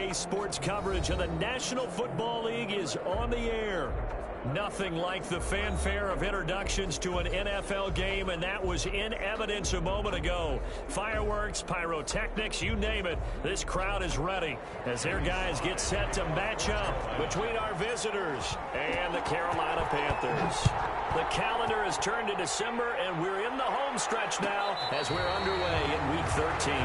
Today's sports coverage of the National Football League is on the air. Nothing like the fanfare of introductions to an NFL game, and that was in evidence a moment ago. Fireworks, pyrotechnics, you name it. This crowd is ready as their guys get set to match up between our visitors and the Carolina Panthers. The calendar has turned to December, and we're in the home stretch now as we're underway in Week 13.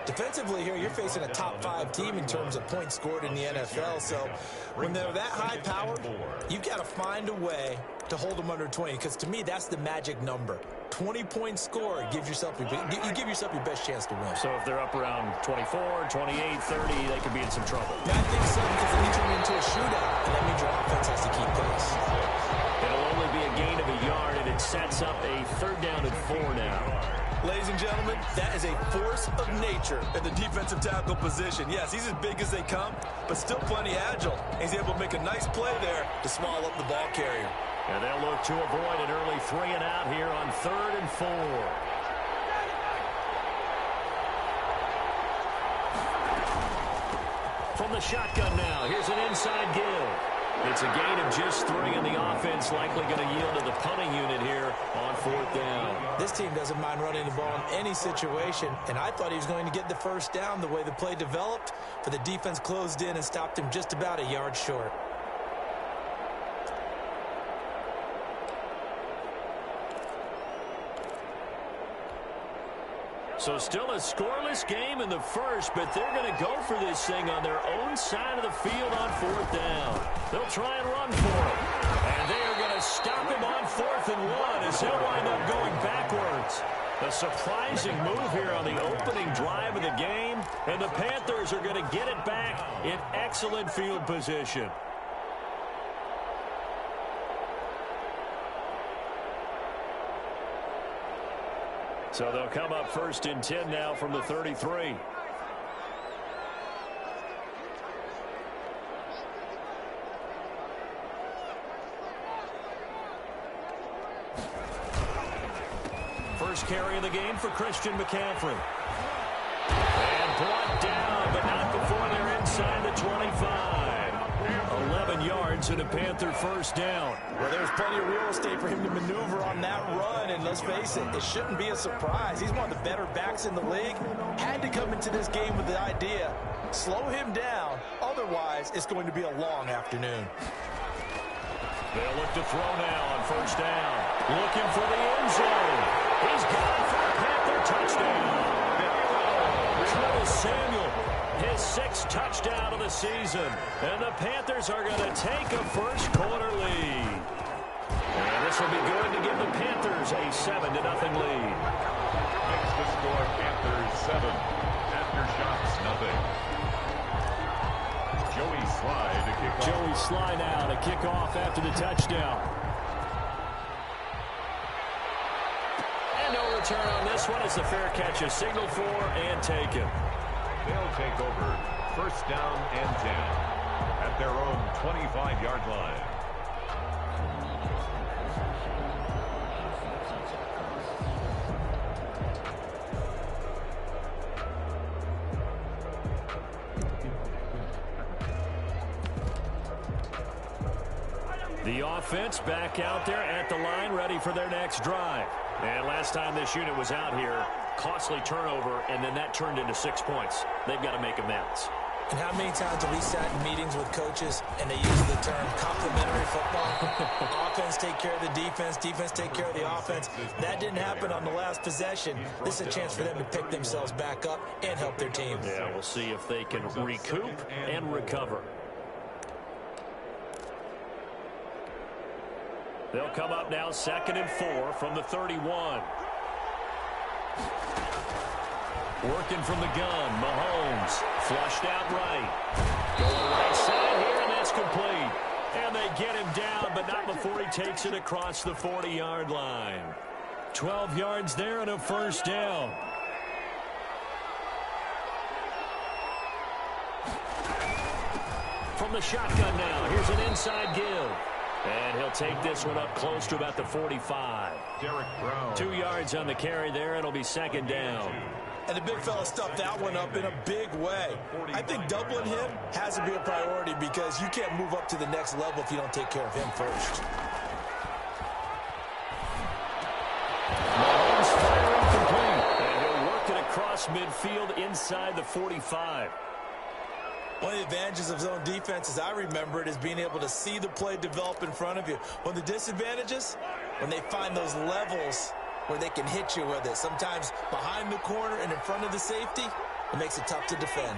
Defensively here, you're facing a top-5 team in terms of points scored in the NFL. So when they're that high-powered, you've got to find a way to hold them under 20. Because to me, that's the magic number. 20 points scored, you give yourself your best chance to win. So if they're up around 24, 28, 30, they could be in some trouble. Yeah, I think so, because then you turn it into a shootout, and that means your offense has to keep pace. It'll only be a gain of a yard, and it sets up a 3rd down and 4 now. Ladies and gentlemen, that is a force of nature in the defensive tackle position. Yes, he's as big as they come, but still plenty agile. He's able to make a nice play there to swallow up the ball carrier. And they'll look to avoid an early 3 and out here on 3rd and 4. From the shotgun now, here's an inside give. It's a gain of just 3, and the offense likely going to yield to the punting unit here on 4th down. This team doesn't mind running the ball in any situation, and I thought he was going to get the 1st down the way the play developed, but the defense closed in and stopped him just about a yard short. So still a scoreless game in the first, but they're going to go for this thing on their own side of the field on 4th down. They'll try and run for it. And they are going to stop him on 4th and 1 as he'll wind up going backwards. A surprising move here on the opening drive of the game, and the Panthers are going to get it back in excellent field position. So they'll come up 1st and 10 now from the 33. First carry of the game for Christian McCaffrey. And brought down, but not before they're inside the 25. 11 yards and a Panther 1st down. Well, there's plenty of real estate for him to maneuver on that run, and let's face it, it shouldn't be a surprise. He's one of the better backs in the league. Had to come into this game with the idea, slow him down, otherwise it's going to be a long afternoon. They'll look to throw now on 1st down. Looking for the end zone. He's got it for a Panther touchdown. Travis Samuel, his 6th touchdown of the season. And the Panthers are going to take a first-quarter lead. And this will be good to give the Panthers a 7-0 lead. Makes the score Panthers 7. Aftershocks nothing. Joey Sly to kick off. Joey Sly now to kick off after the touchdown. And no return on this one. It's a fair catch, a signal for and taken. They'll take over 1st down and 10 at their own 25-yard line. The offense back out there at the line, ready for their next drive. And last time this unit was out here, costly turnover, and then that turned into 6 points. They've got to make amends. And how many times have we sat in meetings with coaches and they use the term complementary football? Offense take care of the defense, defense take care of the offense. That didn't happen on the last possession. This is a chance for them to pick themselves back up and help their team. Yeah, we'll see if they can recoup and recover. They'll come up now 2nd and 4 from the 31. Working from the gun, Mahomes. Flushed out right. Going right side here, and that's complete. And they get him down, but not before he takes it across the 40-yard line. 12 yards there and a first down. From the shotgun now, here's an inside give. And he'll take this one up close to about the 45. Derek Brown. 2 yards on the carry there. It'll be second down. And the big fella stuffed that one up in a big way. I think doubling him has to be a priority because you can't move up to the next level if you don't take care of him first. Mahomes firing complete. And he'll work it across midfield inside the 45. One of the advantages of zone defense, as I remember it, is being able to see the play develop in front of you. One of the disadvantages, when they find those levels where they can hit you with it. Sometimes behind the corner and in front of the safety, it makes it tough to defend.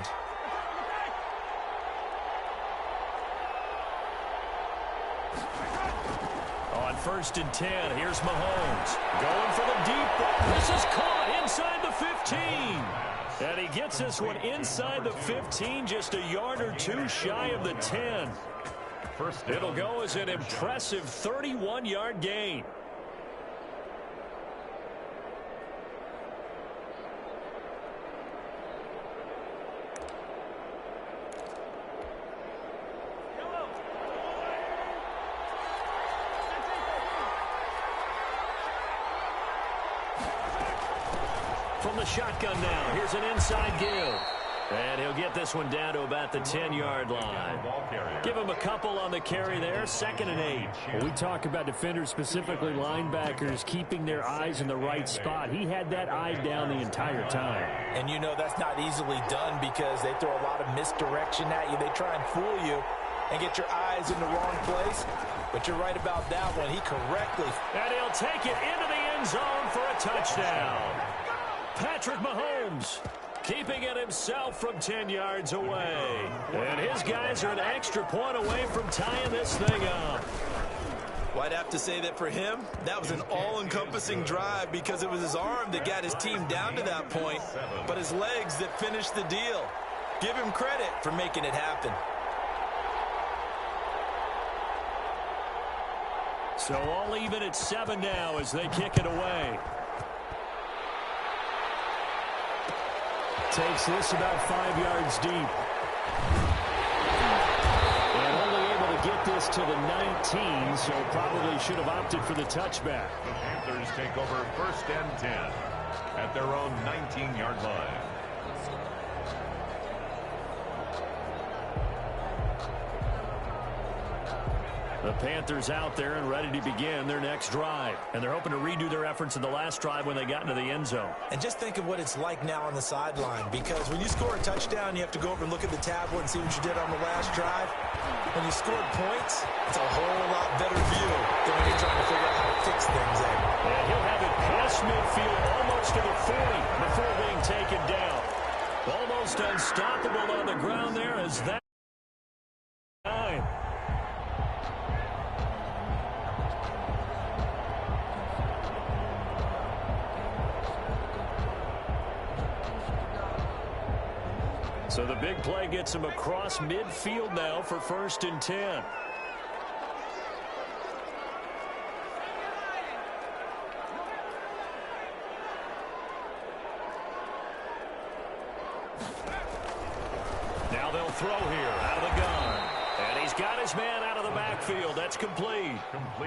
On 1st and 10, here's Mahomes. Going for the deep ball. This is caught inside the 15. And he gets this one inside the 15, just a yard or two shy of the 10. It'll go as an impressive 31-yard gain. From the shotgun now, here's an inside give. And he'll get this one down to about the 10-yard line. Give him a couple on the carry there, 2nd and 8. Well, we talk about defenders, specifically linebackers, keeping their eyes in the right spot. He had that eye down the entire time. And you know that's not easily done because they throw a lot of misdirection at you. They try and fool you and get your eyes in the wrong place. But you're right about that one. He correctly. And he'll take it into the end zone for a touchdown. Patrick Mahomes keeping it himself from 10 yards away. And his guys are an extra point away from tying this thing up. Well, I'd have to say that for him, that was an all-encompassing drive because it was his arm that got his team down to that point, but his legs that finished the deal. Give him credit for making it happen. So all even at 7 now as they kick it away. Takes this about 5 yards deep. And only able to get this to the 19, so probably should have opted for the touchback. The Panthers take over 1st and 10 at their own 19-yard line. The Panthers out there and ready to begin their next drive. And they're hoping to redo their efforts in the last drive when they got into the end zone. And just think of what it's like now on the sideline, because when you score a touchdown, you have to go over and look at the tablet and see what you did on the last drive. When you scored points, it's a whole lot better view than when you're trying to figure out how to fix things there. And he'll have it past midfield almost to the 40 before being taken down. Almost unstoppable on the ground there as that time. So the big play gets him across midfield now for 1st and 10. Now they'll throw here out of the gun. And he's got his man out of the backfield. That's complete.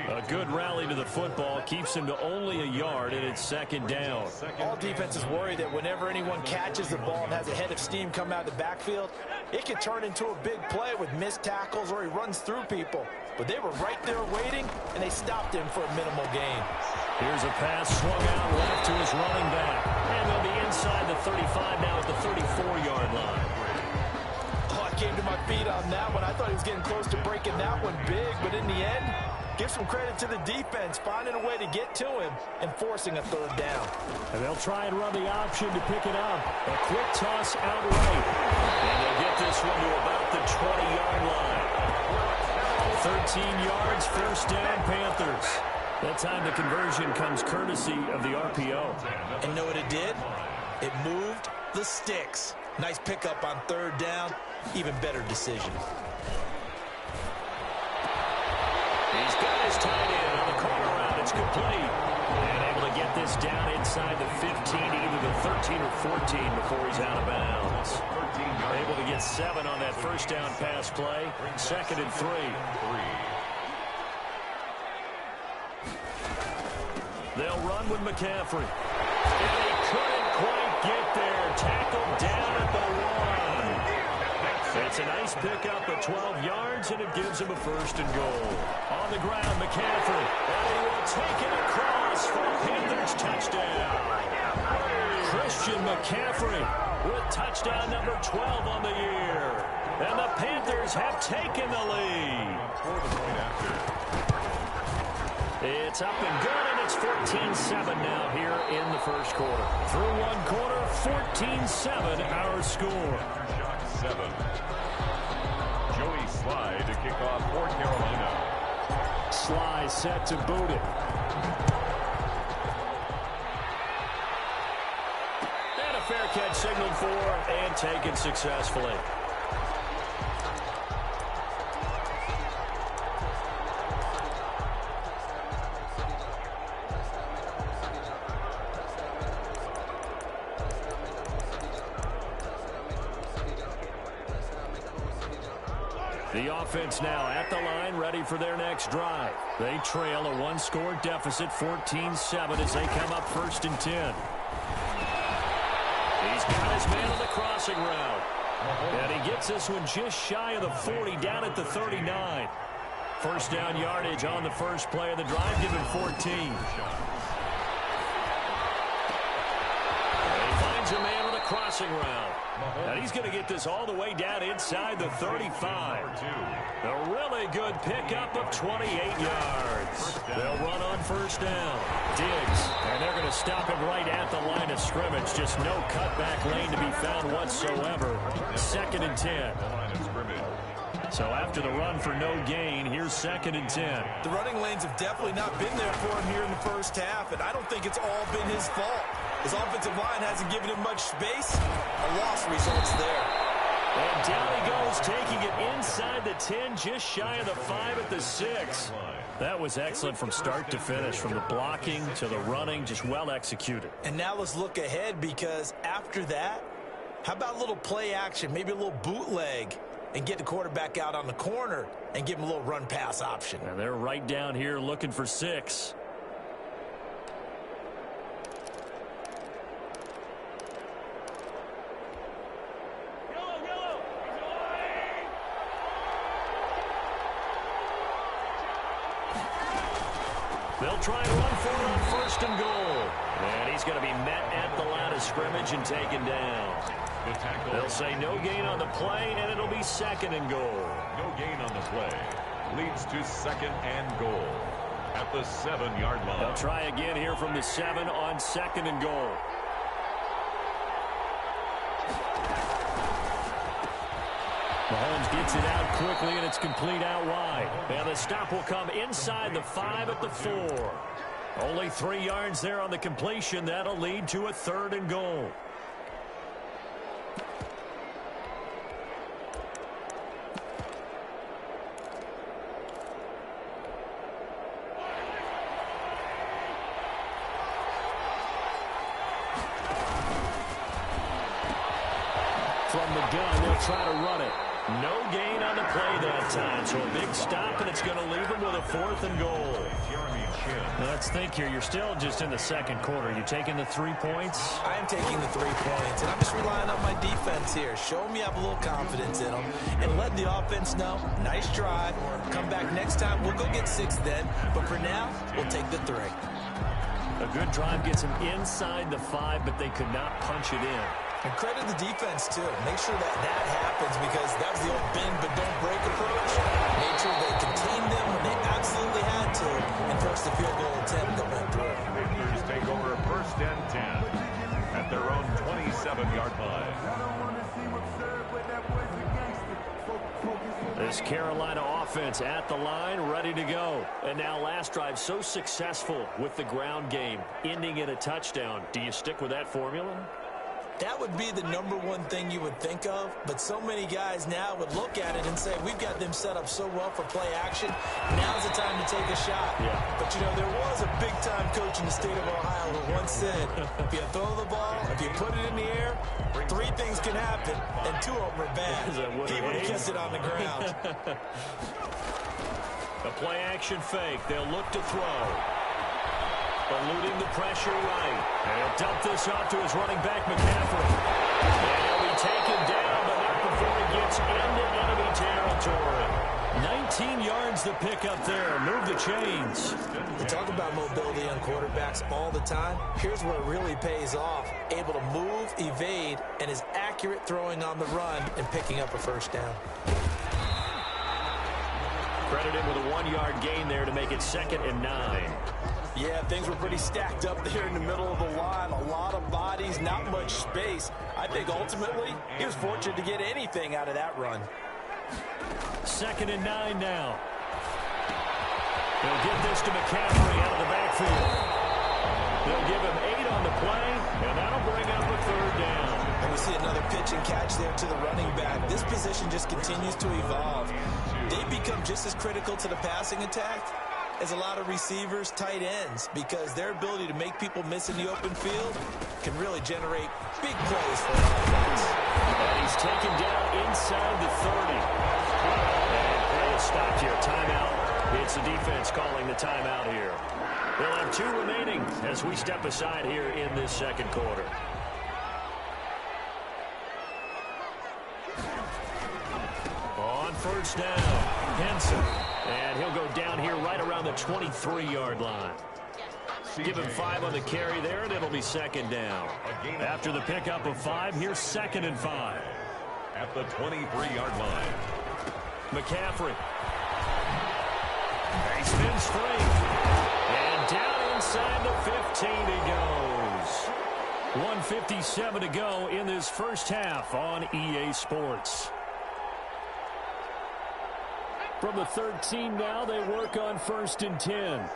A good rally to the football keeps him to only a yard, and it's 2nd down. All defenses worry that whenever anyone catches the ball and has a head of steam come out of the backfield, it can turn into a big play with missed tackles or he runs through people. But they were right there waiting, and they stopped him for a minimal gain. Here's a pass swung out left to his running back. And they'll be inside the 35 now at the 34-yard line. Came to my feet on that one. I thought he was getting close to breaking that one big, but in the end, give some credit to the defense, finding a way to get to him and forcing a 3rd down. And they'll try and run the option to pick it up. A quick toss out right. And they'll get this one to about the 20-yard line. 13 yards, 1st down, Panthers. That time the conversion comes courtesy of the RPO. And know what it did? It moved the sticks. Nice pickup on third down. Even better decision. He's got his tight end on the corner route. It's complete. And able to get this down inside the 15, either the 13 or 14 before he's out of bounds. Able to get 7 on that first down pass play. 2nd and 3. They'll run with McCaffrey. And he couldn't quite get there. Tackled down at the 1. It's a nice pickup of 12 yards, and it gives him a 1st and goal. On the ground, McCaffrey. And he will take it across for a Panthers touchdown. Christian McCaffrey with touchdown number 12 on the year. And the Panthers have taken the lead. It's up and good, and it's 14-7 now here in the first quarter. Through one quarter, 14-7 our score. 7. Joey Sly to kick off for Carolina. Sly set to boot it. And a fair catch signaled for and taken successfully. The offense now at the line, ready for their next drive. They trail a 1-score deficit, 14-7, as they come up 1st and 10. He's got his man on the crossing route. And he gets this one just shy of the 40, down at the 39. First down yardage on the first play of the drive, give him 14. And he finds a man on the crossing route. And he's going to get this all the way down inside the 35. A really good pickup of 28 yards. They'll run on first down. Diggs, and they're going to stop him right at the line of scrimmage. Just no cutback lane to be found whatsoever. 2nd and 10. So after the run for no gain, here's 2nd and 10. The running lanes have definitely not been there for him here in the first half, and I don't think it's all been his fault. His offensive line hasn't given him much space. A loss results there. And down he goes, taking it inside the 10, just shy of the 5 at the 6. That was excellent from start to finish, from the blocking to the running, just well executed. And now let's look ahead, because after that, how about a little play action, maybe a little bootleg, and get the quarterback out on the corner and give him a little run-pass option. And they're right down here looking for 6. They'll try and run for it on 1st and goal. And he's going to be met at the line of scrimmage and taken down. They'll say no gain on the play, and it'll be 2nd and goal. No gain on the play. Leads to 2nd and goal at the 7-yard line. They'll try again here from the 7 on 2nd and goal. Mahomes gets it out quickly, and it's complete out wide. And the stop will come inside the 5 at the 4. Only 3 yards there on the completion. That'll lead to a 3rd and goal. From the gun, they'll try to run it. No gain on the play that time, so a big stop, and it's going to leave them with a 4th and goal. Now let's think here. You're still just in the 2nd quarter. You taking the 3 points? I am taking the 3 points, and I'm just relying on my defense here. Show me I have a little confidence in them, and let the offense know, nice drive. Come back next time. We'll go get 6 then, but for now, we'll take the 3. A good drive gets them inside the 5, but they could not punch it in. And credit the defense, too. Make sure that happens, because that was the old bend but don't break approach. Made sure they contained them when they absolutely had to, and forced the field goal attempt that went through. Panthers take over 1st and 10 at their own 27-yard line. This Carolina offense at the line, ready to go. And now last drive so successful with the ground game, ending in a touchdown. Do you stick with that formula? That would be the #1 thing you would think of, but so many guys now would look at it and say, we've got them set up so well for play action. Now's the time to take a shot. Yeah. But, you know, there was a big-time coach in the state of Ohio who once said, if you throw the ball, if you put it in the air, 3 things can happen, and 2 of them are bad. He would have kept it on the ground. A play-action fake. They'll look to throw. Eluding the pressure right. And he'll dump this off to his running back, McCaffrey. And he'll be taken down, but not before he gets into enemy territory. 19 yards to pick up there. Move the chains. We talk about mobility on quarterbacks all the time. Here's where it really pays off. Able to move, evade, and is accurate throwing on the run and picking up a first down. Credit him with a 1-yard gain there to make it 2nd and 9. Yeah, things were pretty stacked up there in the middle of the line. A lot of bodies, not much space. I think ultimately he was fortunate to get anything out of that run. 2nd and 9 now. They'll give this to McCaffrey out of the backfield. They'll give him 8 on the play, and that'll bring up a 3rd down. And we see another pitch and catch there to the running back. This position just continues to evolve. They become just as critical to the passing attack as a lot of receivers, tight ends, because their ability to make people miss in the open field can really generate big plays for the offense. And he's taken down inside the 30. And play is stopped here. Timeout. It's the defense calling the timeout here. They'll have 2 remaining as we step aside here in this 2nd quarter. On 1st down, Henson. And he'll go down here right around the 23-yard line. Give him 5 on the carry there, and it'll be 2nd down. After the pickup of 5, here's 2nd and 5. At the 23-yard line. McCaffrey. He spins free. And down inside the 15 he goes. 1:57 to go in this first half on EA Sports. From the 13 now, they work on 1st and 10.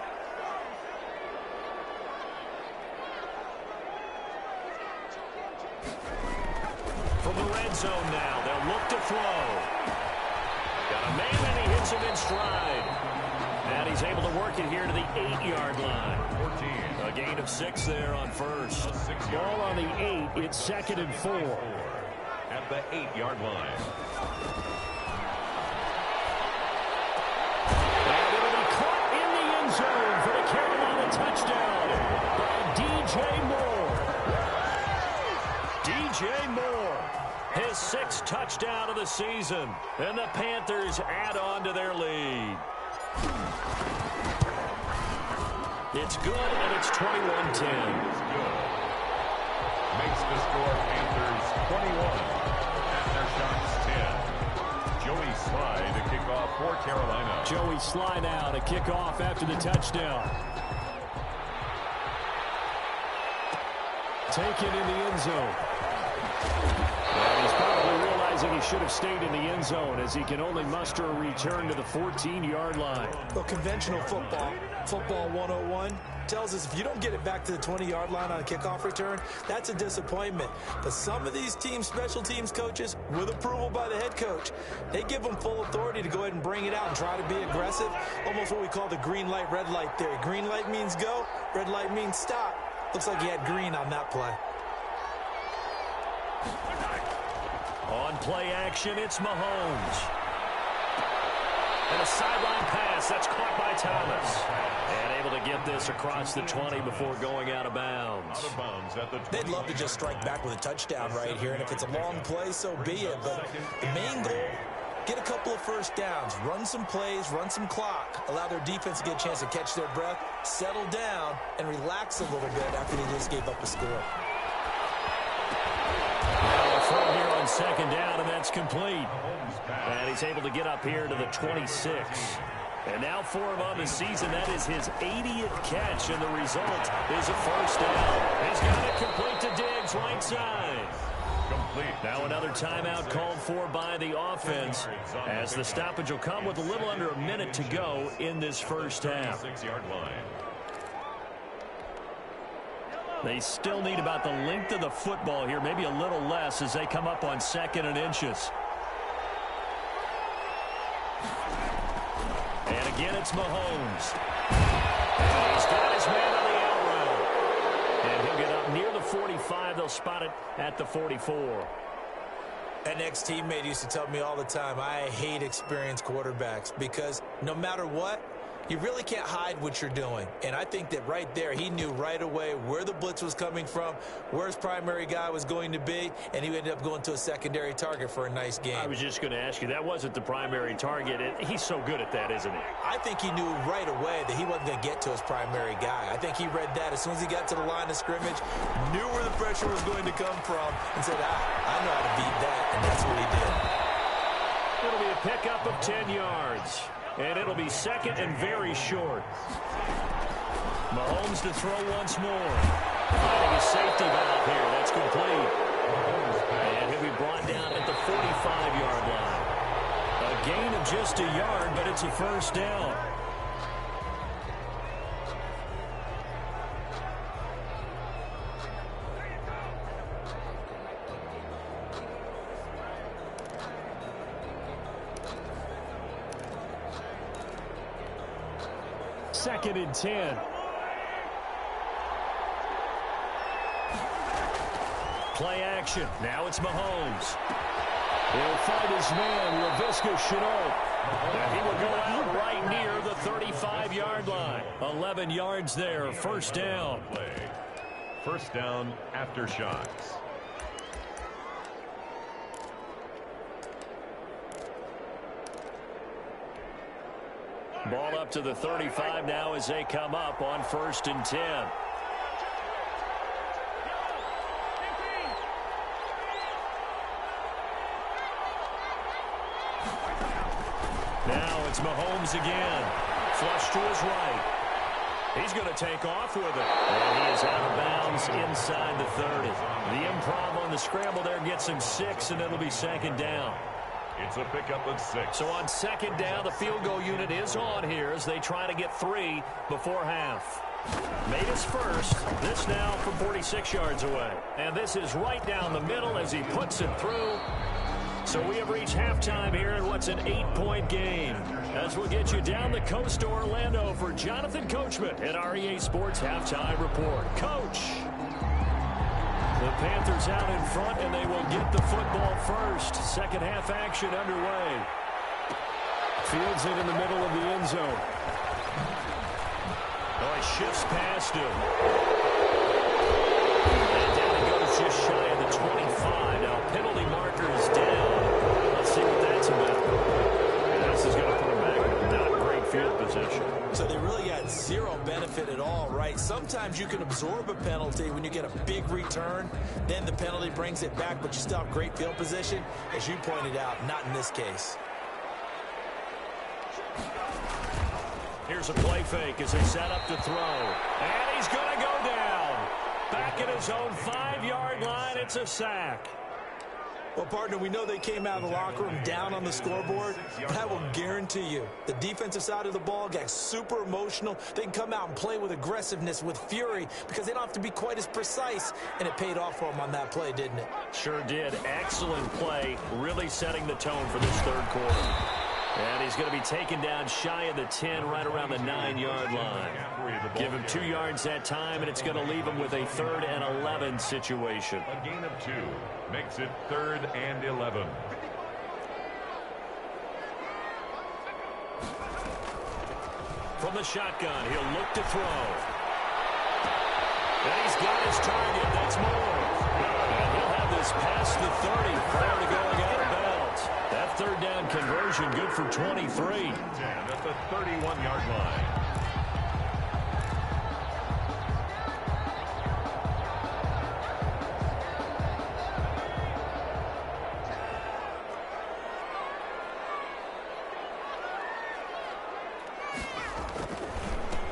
From the red zone now, they'll look to throw. Got a man, and he hits him in stride. And he's able to work it here to the 8-yard line. 14. A gain of 6 there on 1st. Ball on the 8. It's 2nd and 4. At the 8-yard line. Zone for the Carolina touchdown by DJ Moore. DJ Moore, his 6th touchdown of the season, and the Panthers add on to their lead. It's good, and it's 21-10. Makes the score Panthers 21. After shots 10. Joey Sly to kick off for Carolina. Joey Sly now to kick off after the touchdown. Taken in the end zone. And he's probably realizing he should have stayed in the end zone as he can only muster a return to the 14-yard line. Well, conventional football 101, tells us if you don't get it back to the 20-yard line on a kickoff return, that's a disappointment. But some of these teams, special teams coaches, with approval by the head coach, they give them full authority to go ahead and bring it out and try to be aggressive. Almost what we call the green light, red light theory. Green light means go, red light means stop. Looks like he had green on that play. On play action, it's Mahomes. And a sideline pass. That's caught by Thomas. And able to get this across the 20 before going out of bounds. They'd love to just strike back with a touchdown right here. And if it's a long play, so be it. But the main goal, get a couple of first downs. Run some plays, run some clock. Allow their defense to get a chance to catch their breath, settle down, and relax a little bit after they just gave up a score. Throw here on 2nd down, and that's complete. And he's able to get up here to the 26. And now for him on the season, that is his 80th catch, and the result is a first down. He's got it complete to Diggs, right side. Complete. Now another timeout called for by the offense, as the stoppage will come with a little under a minute to go in this first half. 6-yard line. They still need about the length of the football here, maybe a little less as they come up on 2nd and inches. And again, it's Mahomes. And he's got his man on the out route. And he'll get up near the 45. They'll spot it at the 44. An ex-teammate used to tell me all the time, I hate experienced quarterbacks because no matter what, you really can't hide what you're doing. And I think that right there, he knew right away where the blitz was coming from, where his primary guy was going to be, and he ended up going to a secondary target for a nice game. I was just going to ask you, that wasn't the primary target. He's so good at that, isn't he? I think he knew right away that he wasn't going to get to his primary guy. I think he read that as soon as he got to the line of scrimmage, knew where the pressure was going to come from, and said, I know how to beat that, and that's what he did. It'll be a pickup of 10 yards. And it'll be 2nd and very short. Mahomes to throw once more. Finding a safety valve here. That's complete. And he'll be brought down at the 45-yard line. A gain of just a yard, but it's a first down. Second and 10. Play action. Now it's Mahomes. He'll find his man, LaVisca Chenault. And he will go out right near the 35-yard line. 11 yards there. First down. First down after shots. Ball up to the 35 now as they come up on 1st and 10. Now it's Mahomes again. Flush to his right. He's going to take off with it. And he is out of bounds inside the 30. The improv on the scramble there gets him 6, and it'll be 2nd down. It's a pickup of 6. So on 2nd down, the field goal unit is on here as they try to get 3 before half. Made his first. This now from 46 yards away. And this is right down the middle as he puts it through. So we have reached halftime here in what's an 8-point game. As we'll get you down the coast to Orlando for Jonathan Coachman at REA Sports Halftime Report. Coach. The Panthers out in front, and they will get the football first. Second half action underway. Fields it in the middle of the end zone. Oh, he shifts past him. And down he goes just shy of the 25. Now, penalty marker is down. Let's see what that's about. And this is going to put him back in not great field position. So they really got zero benefit at all, right? Sometimes you can absorb a penalty when you get a big return. Then the penalty brings it back, but you still have great field position. As you pointed out, not in this case. Here's a play fake as they set up to throw. And he's going to go down. Back at his own 5-yard line. It's a sack. Well, partner, we know they came out of the locker room down on the scoreboard, but I will guarantee you the defensive side of the ball got super emotional. They can come out and play with aggressiveness, with fury, because they don't have to be quite as precise, and it paid off for them on that play, didn't it? Sure did. Excellent play, really setting the tone for this third quarter. And he's going to be taken down shy of the 10, right around the 9-yard line. Give him 2 yards that time, and it's going to leave him with a 3rd and 11 situation. A gain of 2 makes it 3rd and 11. From the shotgun, he'll look to throw. And he's got his target. That's more. And he'll have this past the 30 prior to going out of bounds. That 3rd down conversion good for 23. At the 31-yard line.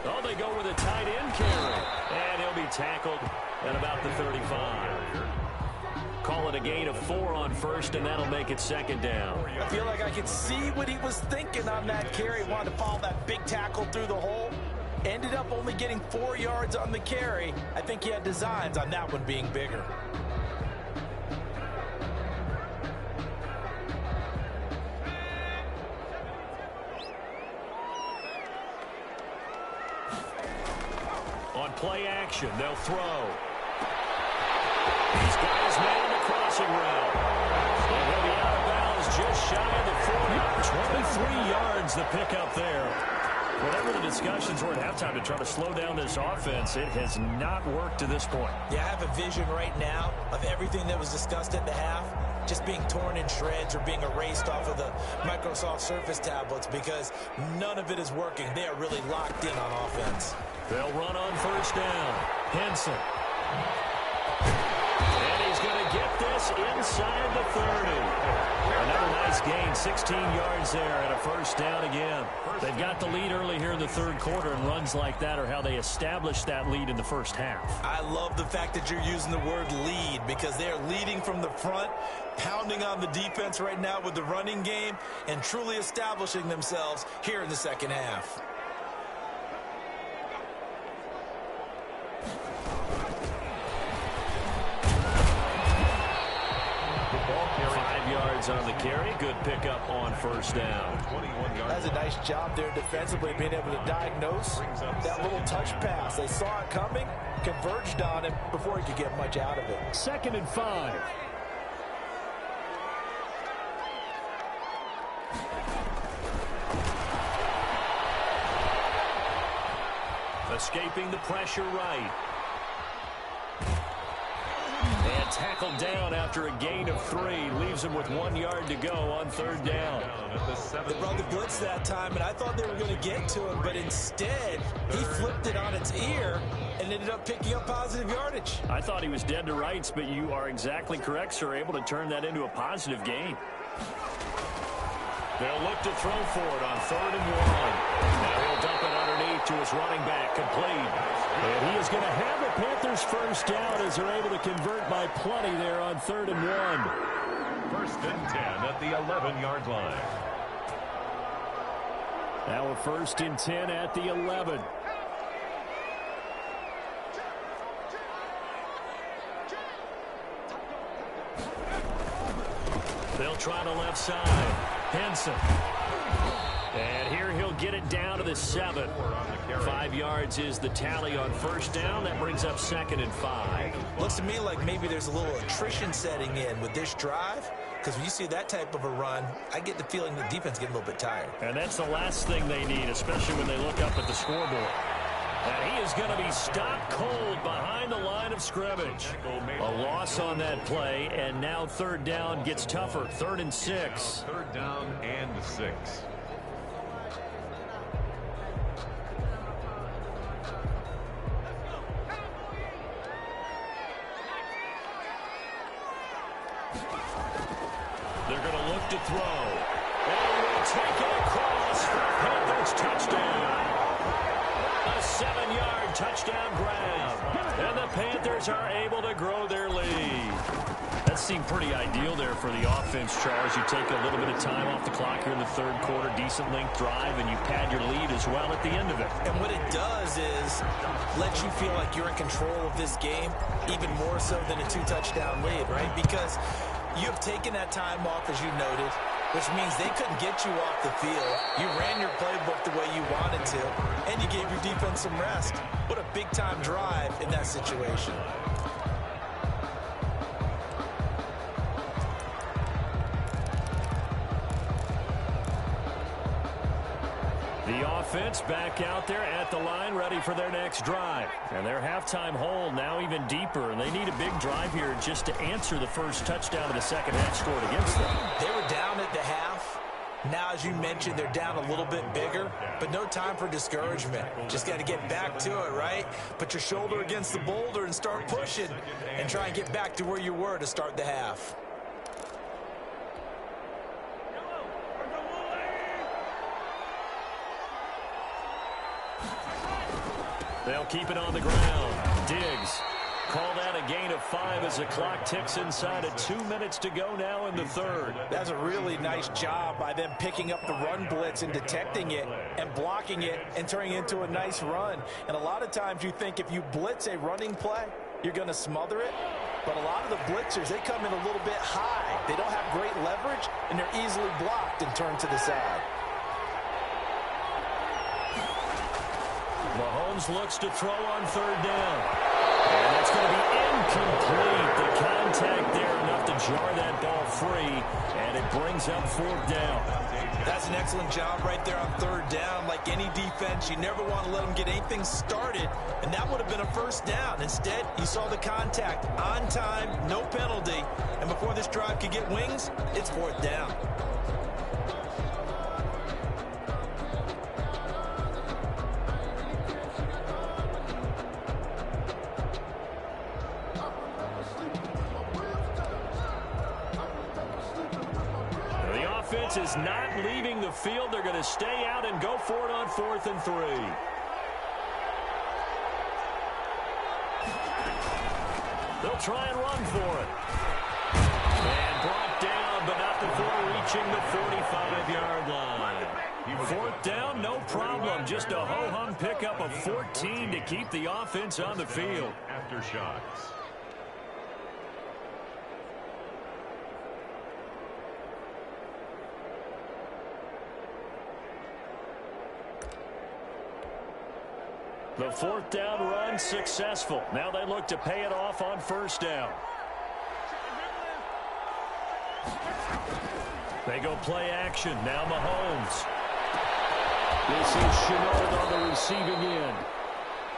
Oh, they go with a tight end carry. And he'll be tackled at about the 35. Call it a gain of 4 on 1st, and that'll make it 2nd down. I feel like I could see what he was thinking on that carry. He wanted to follow that big tackle through the hole. Ended up only getting 4 yards on the carry. I think he had designs on that one being bigger. On play action, they'll throw. He's got his man in the crossing route. And he'll be out of bounds just shy of the 40. 23 yards the pickup there. Whatever the discussions were at halftime to try to slow down this offense, it has not worked to this point. Yeah, I have a vision right now of everything that was discussed at the half just being torn in shreds or being erased off of the Microsoft Surface tablets because none of it is working. They are really locked in on offense. They'll run on first down. Henson. And he's going to get this inside the 30. Another nice gain, 16 yards there and a first down again. They've got the lead early here in the third quarter, and runs like that are how they establish that lead in the first half. I love the fact that you're using the word lead because they're leading from the front, pounding on the defense right now with the running game, and truly establishing themselves here in the second half. 5 yards on the carry. Good pickup on first down. That's a nice job there defensively, being able to diagnose that little touch pass. They saw it coming, converged on it before he could get much out of it. 2nd and 5. Escaping the pressure right. And tackled down after a gain of 3. Leaves him with 1 yard to go on third down. They brought the blitz that time, and I thought they were going to get to him, but instead he flipped it on its ear and ended up picking up positive yardage. I thought he was dead to rights, but you are exactly correct, sir. Able to turn that into a positive gain. They'll look to throw for it on 3rd and 1. Now he'll dump it underneath to his running back, complete. And he is going to have the Panthers first down as they're able to convert by plenty there on 3rd and 1. 1st and 10 at the 11-yard line. Now a 1st and 10 at the 11. They'll try the left side. Henson. And here he'll get it down to the 7. 5 yards is the tally on first down. That brings up 2nd and 5. Looks to me like maybe there's a little attrition setting in with this drive, because when you see that type of a run, I get the feeling the defense getting a little bit tired. And that's the last thing they need, especially when they look up at the scoreboard. And he is going to be stopped cold behind the line of scrimmage. A loss on that play, and now 3rd down gets tougher. 3rd and 6. 3rd down and 6. They're going to look to throw. And will take it across for a Panthers touchdown. A 7-yard touchdown grab. And the Panthers are able to grow their lead. That seemed pretty ideal there for the offense, Charles. You take a little bit of time off the clock here in the third quarter, decent length drive, and you pad your lead as well at the end of it. And what it does is let you feel like you're in control of this game, even more so than a 2-touchdown lead, right? Because you have taken that time off, as you noted, which means they couldn't get you off the field. You ran your playbook the way you wanted to, and you gave your defense some rest. What a big-time drive in that situation. The offense back out there at the line, ready for their next drive. And their halftime hole now even deeper, and they need a big drive here just to answer the first touchdown of the second half scored against them. They were down at the half. Now, as you mentioned, they're down a little bit bigger, but no time for discouragement. Just got to get back to it, right? Put your shoulder against the boulder and start pushing and try and get back to where you were to start the half. They'll keep it on the ground. Diggs. Call that a gain of 5 as the clock ticks inside of 2 minutes to go now in the third. That's a really nice job by them picking up the run blitz and detecting it and blocking it and turning it into a nice run. And a lot of times you think if you blitz a running play, you're going to smother it. But a lot of the blitzers, they come in a little bit high. They don't have great leverage, and they're easily blocked and turned to the side. Mahomes looks to throw on third down. And that's going to be incomplete. The contact there enough to jar that ball free, and it brings up fourth down. That's an excellent job right there on third down. Like any defense, you never want to let them get anything started, and that would have been a first down. Instead, you saw the contact on time, no penalty, and before this drive could get wings, it's fourth down. Is not leaving the field. They're going to stay out and go for it on 4th and 3. They'll try and run for it. And brought down, but not before reaching the 45-yard line. 4th down, no problem. Just a ho-hum pickup of 14 to keep the offense on the field. After shots. The 4th down run successful. Now they look to pay it off on first down. They go play action. Now Mahomes. This is Shenault on the receiving end.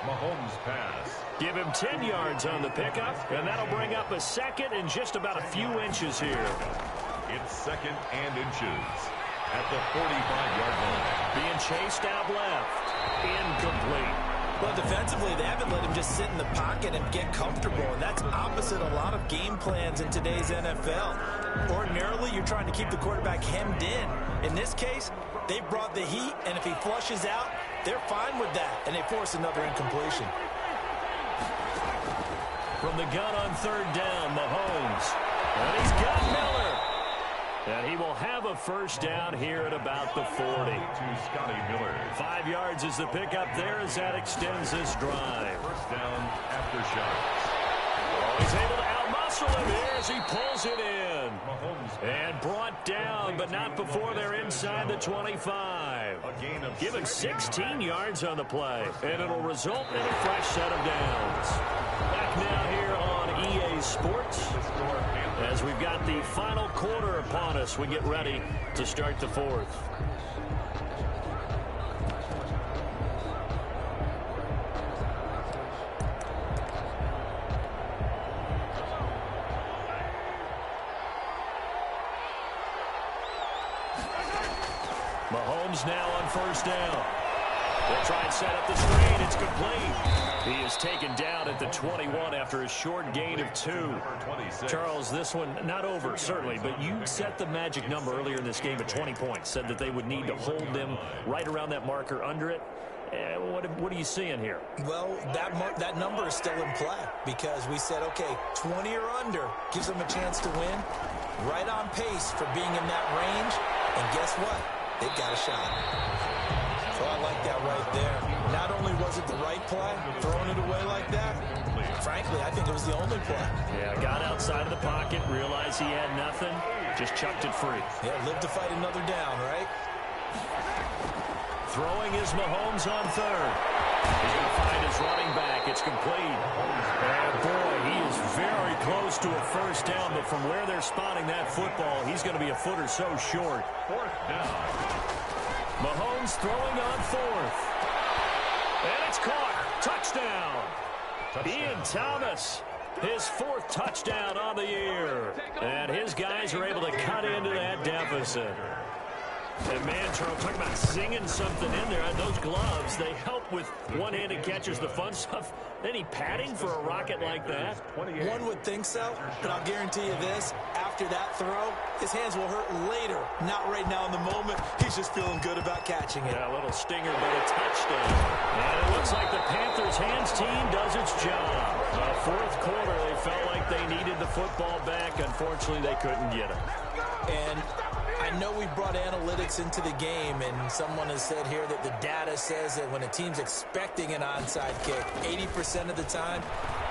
Mahomes pass. Give him 10 yards on the pickup, and that'll bring up a second and just about a few inches here. It's second and inches at the 45-yard line. Being chased out left. Incomplete. Well, defensively, they haven't let him just sit in the pocket and get comfortable, and that's opposite a lot of game plans in today's NFL. Ordinarily, you're trying to keep the quarterback hemmed in. In this case, they brought the heat, and if he flushes out, they're fine with that, and they force another incompletion. From the gun on third down, Mahomes. And he's got Miller. And he will have a first down here at about the 40. To Scotty Miller. 5 yards is the pickup there as that extends this drive. First down after shots. Oh, he's able to outmuscle him here as he pulls it in. And brought down, but not before they're inside the 25. Give him 16 yards on the play, and it'll result in a fresh set of downs. Back now here on EA Sports, as we've got the final quarter upon us, we get ready to start the fourth. Mahomes now on first down. They'll try and set up the screen. It's complete. He is taken down at the 21 after a short gain of 2. Charles, this one not over, certainly, but you set the magic number earlier in this game at 20 points. Said that they would need to hold them right around that marker under it. What are you seeing here? Well, that number is still in play because we said, okay, 20 or under gives them a chance to win. Right on pace for being in that range. And guess what? They've got a shot. So I like that right there. Not only was it the right play, throwing it away like that, frankly, I think it was the only play. Yeah, got outside of the pocket, realized he had nothing, just chucked it free. Yeah, live to fight another down, right? Throwing is Mahomes on third. He's going to find his running back. It's complete. And boy, he is very close to a first down, but from where they're spotting that football, he's going to be a foot or so short. Fourth down. Mahomes throwing on fourth. And it's caught. Touchdown. Ian Thomas, his fourth touchdown on the year. And his guys are able to cut into that deficit. And man, Charles, talking about singing something in there. Those gloves, they help with one-handed catches, the fun stuff. Any padding for a rocket like that? One would think so, but I'll guarantee you this. After that throw, his hands will hurt later. Not right now in the moment. He's just feeling good about catching it. Yeah, a little stinger, but a touchdown. And it looks like the Panthers' hands team does its job. Fourth quarter, they felt like they needed the football back. Unfortunately, they couldn't get it. And I know we brought analytics into the game, and someone has said here that the data says that when a team's expecting an onside kick, 80% of the time,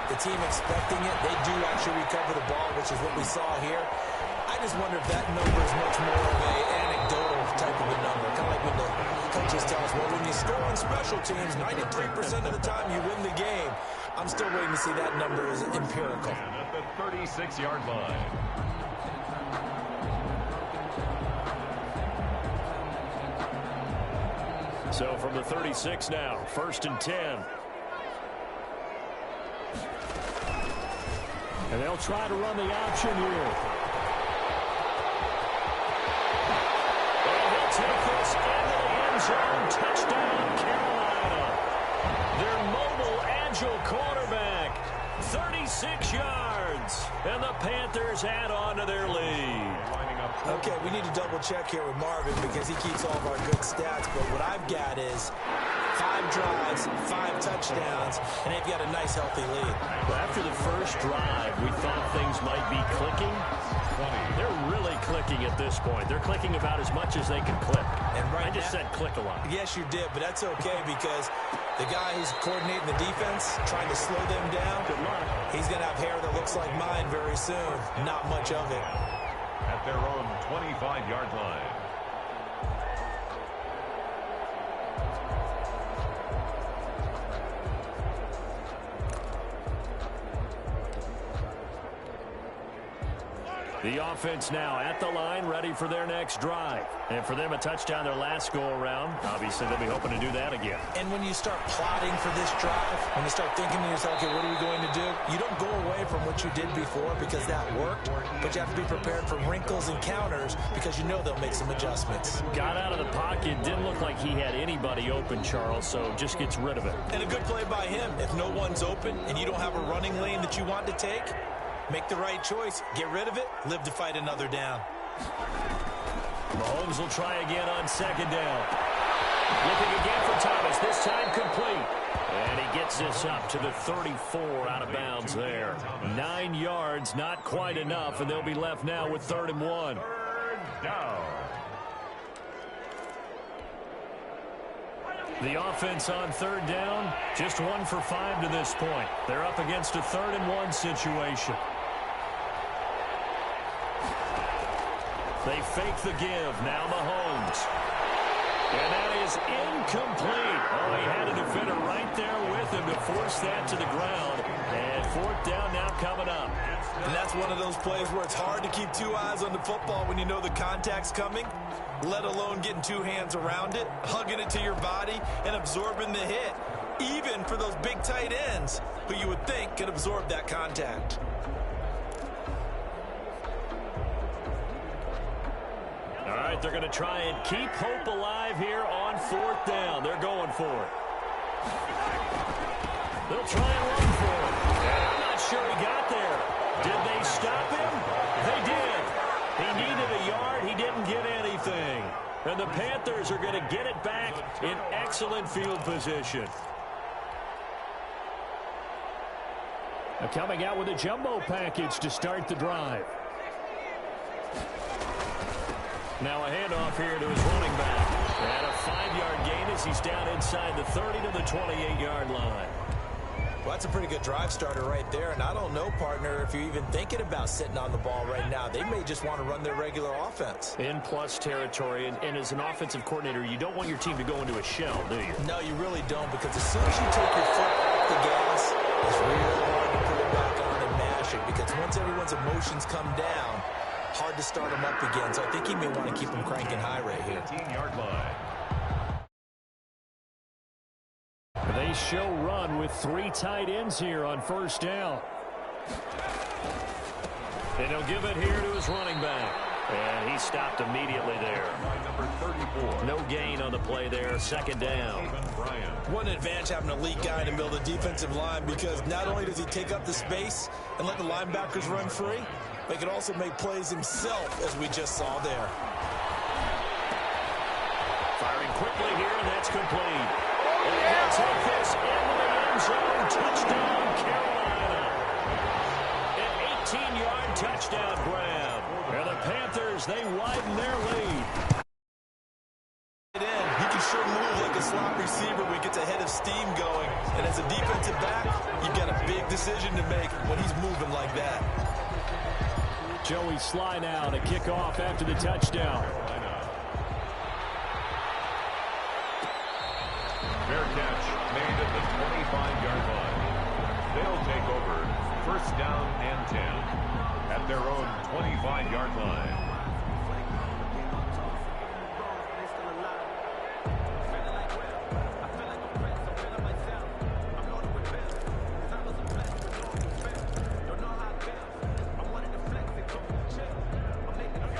the team expecting it, they do actually recover the ball, which is what we saw here. I just wonder if that number is much more of an anecdotal type of a number. Kind of like when the coaches tell us, well, when you score on special teams, 93% of the time you win the game. I'm still waiting to see that number is empirical. At the 36-yard line. So from the 36 now, 1st and 10. And they'll try to run the option here. And he'll take this into the end zone. Touchdown, Carolina. Their mobile, agile quarterback, 36 yards. And the Panthers add on to their lead. Okay, we need to double check here with Marvin because he keeps all of our good stats. But what I've got is 5 drives, 5 touchdowns, and they've got a nice, healthy lead. Well, after the first drive, we thought things might be clicking. They're really clicking at this point. They're clicking about as much as they can click. And right I just said click a lot. Yes, you did, but that's okay because the guy who's coordinating the defense, trying to slow them down, good luck. He's going to have hair that looks like mine very soon. Not much of it. At their own 25-yard line. The offense now at the line, ready for their next drive. And for them, a touchdown their last go-around. Obviously, they'll be hoping to do that again. And when you start plotting for this drive, when you start thinking to yourself, okay, what are we going to do? You don't go away from what you did before because that worked, but you have to be prepared for wrinkles and counters because you know they'll make some adjustments. Got out of the pocket, didn't look like he had anybody open, Charles, so just gets rid of it. And a good play by him. If no one's open and you don't have a running lane that you want to take, make the right choice. Get rid of it. Live to fight another down. Mahomes will try again on 2nd down. Looking again for Thomas. This time complete. And he gets this up to the 34 out of bounds there. 9 yards, not quite enough, and they'll be left now with 3rd and 1. 3rd down. The offense on 3rd down, just 1 for 5 to this point. They're up against a 3rd and 1 situation. They fake the give. Now Mahomes. And that is incomplete. Oh, he had a defender right there with him to force that to the ground. And 4th down now coming up. And that's one of those plays where it's hard to keep 2 eyes on the football when you know the contact's coming, let alone getting 2 hands around it, hugging it to your body, and absorbing the hit. Even for those big tight ends who you would think could absorb that contact. All right, they're going to try and keep hope alive here on 4th down. They're going for it. They'll try and run for it. And I'm not sure he got there. Did they stop him? They did. He needed a yard. He didn't get anything. And the Panthers are going to get it back in excellent field position. Now coming out with a jumbo package to start the drive. Now a handoff here to his running back. And a 5-yard gain as he's down inside the 30 to the 28-yard line. Well, that's a pretty good drive starter right there. And I don't know, partner, if you're even thinking about sitting on the ball right now. They may just want to run their regular offense. In plus territory. And as an offensive coordinator, you don't want your team to go into a shell, do you? No, you really don't. Because as soon as you take your foot off the gas, it's real hard to put it back on and mash it. Because once everyone's emotions come down, hard to start them up again. So I think he may want to keep them cranking high right here. 18-yard line. They show run with 3 tight ends here on 1st down. And he'll give it here to his running back. And he stopped immediately there. No gain on the play there. Second down. What an advantage having an elite guy in the middle of the defensive line, because not only does he take up the space and let the linebackers run free, but he can also make plays himself, as we just saw there. Firing quickly here, and that's complete. And he'll take this into the end zone. Touchdown, Carolina. An 18-yard touchdown grab. And the Panthers, they widen their lead. He can sure move like a slot receiver when he gets a head of steam going. And as a defensive back, you've got a big decision to make when he's moving like that. Joey Sly now to kick off after the touchdown. Fair catch made at the 25-yard line. They'll take over first down and 10 at their own 25-yard line.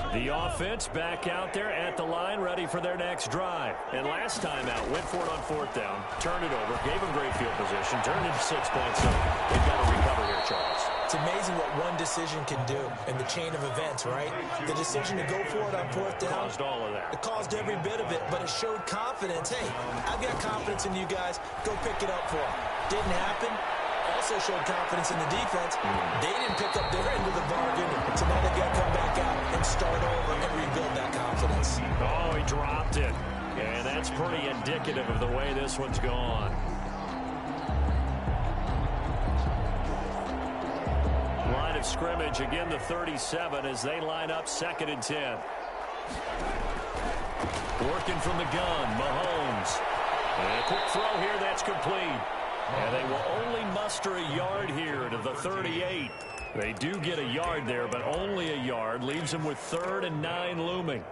The offense back out there at the line, ready for their next drive. And last time out, went for it on fourth down, turned it over, gave them great field position, turned into 6 points. So they've got to recover here, Charles. It's amazing what one decision can do in the chain of events, right? The decision to go for it on fourth down. Caused all of that. It caused every bit of it, but it showed confidence. Hey, I've got confidence in you guys. Go pick it up for them. Didn't happen. Also showed confidence in the defense. They didn't pick up their end of the bargain, so now they got to come back out and start over and rebuild that confidence. Oh, he dropped it. And that's pretty indicative of the way this one's gone. Line of scrimmage, again the 37 as they line up 2nd and 10. Working from the gun, Mahomes. And a quick throw here, that's complete. And they will only muster a yard here to the 38. They do get a yard there, but only a yard. Leaves them with 3rd and 9 looming.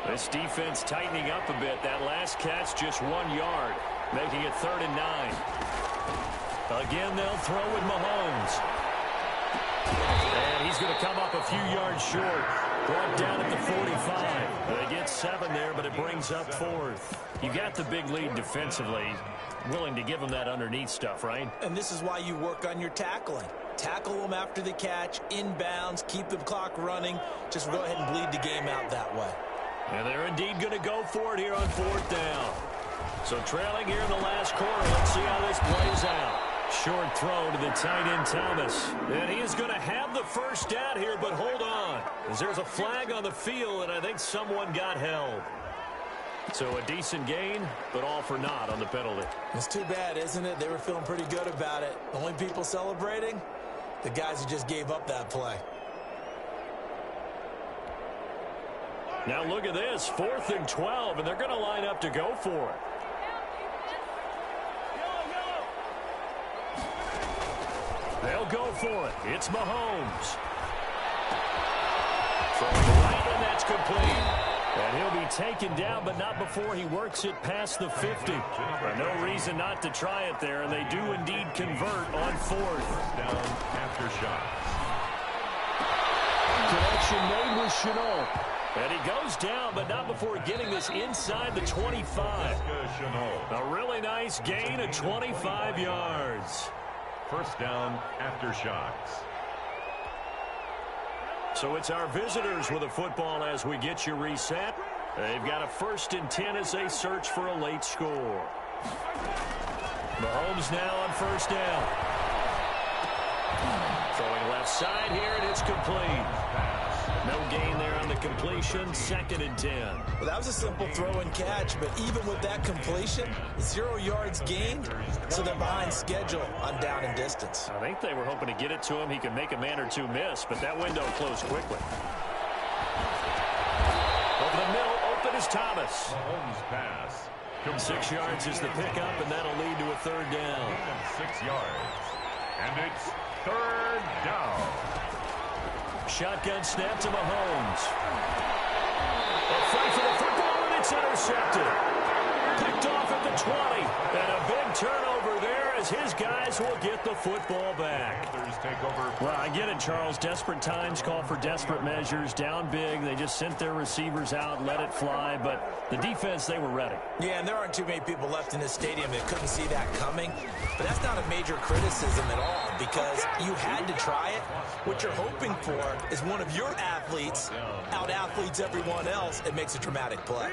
This defense tightening up a bit. That last catch just 1 yard, making it 3rd and 9. Again, they'll throw with Mahomes. And he's going to come up a few yards short. Brought down at the 45. They get 7 there, but it brings up 4th. You got the big lead defensively. Willing to give them that underneath stuff, right? And this is why you work on your tackling. Tackle them after the catch, inbounds, keep the clock running. Just go ahead and bleed the game out that way. And they're indeed going to go for it here on 4th down. So trailing here in the last quarter. Let's see how this plays out. Short throw to the tight end, Thomas. And he is going to have the first down here, but hold on. As there's a flag on the field, and I think someone got held. So a decent gain, but all for naught on the penalty. It's too bad, isn't it? They were feeling pretty good about it. The only people celebrating, the guys who just gave up that play. Now look at this, 4th and 12, and they're going to line up to go for it. They'll go for it. It's Mahomes. From the right, and that's complete. And he'll be taken down, but not before he works it past the 50. No reason not to try it there, and they do indeed convert on 4th. Down after shot. Connection made with Chenault. And he goes down, but not before getting this inside the 25. A really nice gain of 25 yards. First down after shots. So it's our visitors with a football as we get you reset. They've got a 1st and 10 as they search for a late score. Mahomes now on 1st down. Throwing left side here, and it's complete. No gain there on the completion, 2nd and 10. Well, that was a simple throw and catch, but even with that completion, 0 yards gained, so they're behind schedule on down and distance. I think they were hoping to get it to him. He could make a man or two miss, but that window closed quickly. Over the middle, open is Thomas. Mahomes pass. 6 yards is the pickup, and that'll lead to a 3rd down. 6 yards. And it's 3rd down. Shotgun snap to Mahomes. A fight for the football, and it's intercepted. Picked off at the 20. And a big turnover there as his guys will get the football back. Well, I get it, Charles. Desperate times call for desperate measures. Down big. They just sent their receivers out, let it fly. But the defense, they were ready. Yeah, and there aren't too many people left in this stadium that couldn't see that coming. But that's not a major criticism at all because you had to try it. What you're hoping for is one of your athletes out-athletes everyone else and makes a dramatic play.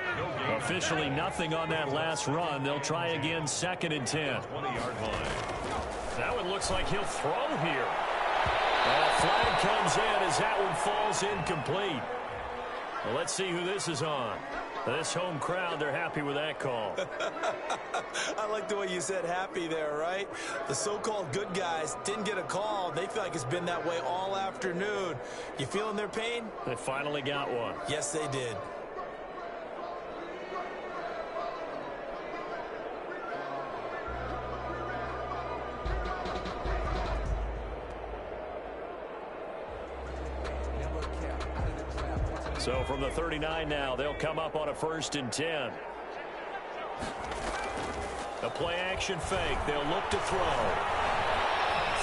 Officially nothing on that last run. They'll try again 2nd and 10. 20-yard line. That one looks like he'll throw here. And a flag comes in as that one falls incomplete. Well, let's see who this is on. This home crowd, they're happy with that call. I like the way you said happy there, right? The so-called good guys didn't get a call. They feel like it's been that way all afternoon. You feeling their pain? They finally got one. Yes, they did. So from the 39 now, they'll come up on a 1st and 10. A play-action fake. They'll look to throw.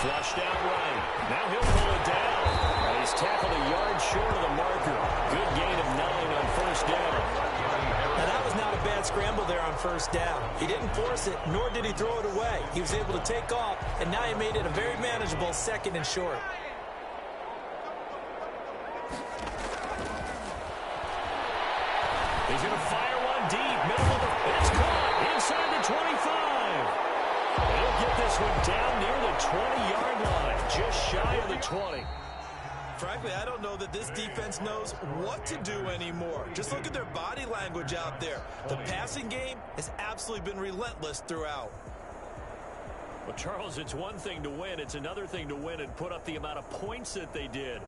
Flushed out right. Now he'll pull it down. And he's tackled a yard short of the marker. Good gain of 9 on 1st down. Now that was not a bad scramble there on 1st down. He didn't force it, nor did he throw it away. He was able to take off, and now he made it a very manageable 2nd and short. He's going to fire one deep, middle of the... It's caught inside the 25. He'll get this one down near the 20-yard line, just shy of the 20. Frankly, I don't know that this defense knows what to do anymore. Just look at their body language out there. The passing game has absolutely been relentless throughout. Well, Charles, it's one thing to win. It's another thing to win and put up the amount of points that they did.